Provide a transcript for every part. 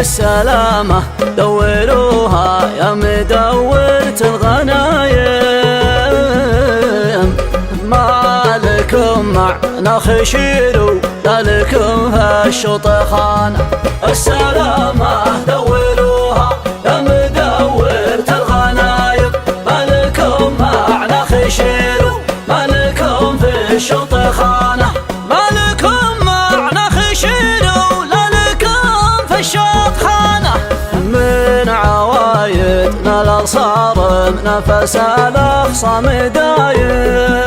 السلامة دوروها يا مدورة الغنايم، ما لكم معنا خشير لا لكم هالشوط خانة. السلامة دوروها يا مدورة الغنايم، ما لكم معنا خشير ما لكم في الشوط خانة. ما لكم معنا خشير لا لكم في الشوط خانة. من عوايدنا الأصارم نفس الأخصام دايم،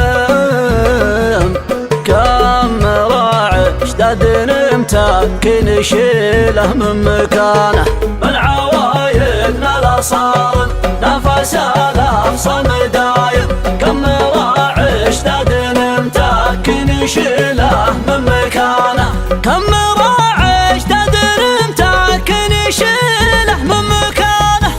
كم راعي اشتد متمكن يشيله من مكانه. من عوايدنا الأصارم نفس الأخصام دايم، كم راعي اشتد متمكن يشيله من مكانه. كم راعي اشتد متمكن يشيله من مكانه.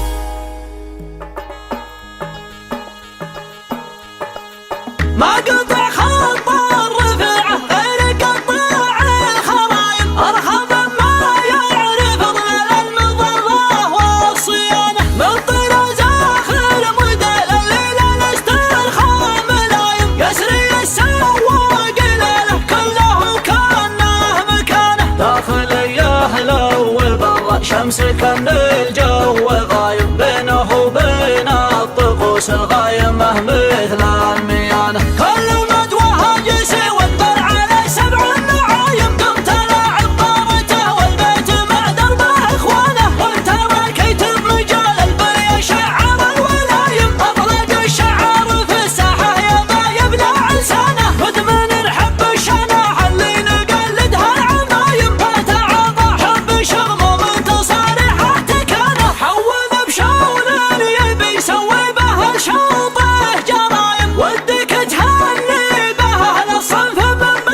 ما قطع خط الرفعه غير قطاع الخرايط، ارحم ما يعرف ظلال المظله والصيانه. من طراز اخر موديل الليله الاسترخاء ملايم، يسري السواق ليله كله كانه مكانه. داخليه لو برا شمس كان الجو غايم، بينه وبين الطقوس الغايمه مثل الميانه. كل مدوه جسي واقدر على 7 نعايم، قمت لاعب طارته والبيت مع دربه اخوانه. وانت راكيت بمجال البري شعر الولايم، اطلق الشعر في الساحه يبا يبلع لسانه. مدمن نحب الشناح اللي نقلدها العمايم، فتعاطى حب شرم من تصاريحه تكانه. حول بشون يبي يسوي به شوطه جرايم، ودك تهني به للصنف من باب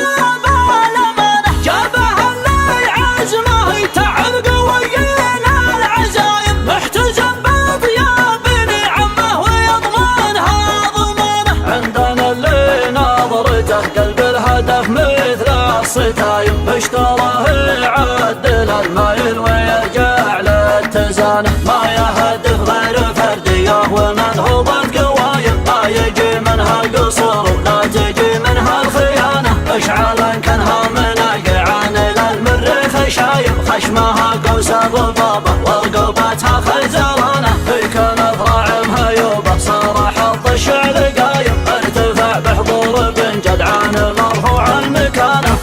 الامانه. جابه اللي عزمه يتعب قويين العزايم، محتزم بطياب نعمه ويضمنها ضمانه. عندنا اللي نظرته قلب الهدف مثل الصتايم، اشتراه يعدل المايل ويرجع للتزانه. ما يهدف غير فرديه ومنهوبه قوايم، ما يجي منها قصور ولا تجي منها الخيانه. اشعالا كانها مناقعان للمريخ شايم، خشمها قوس الضبابه ورقبتها خزرانه. في كانت راعمها يوبه صار حط الشعر قايم، ارتفع بحضور بن جدعان مرفوع المكانه.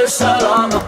السلامه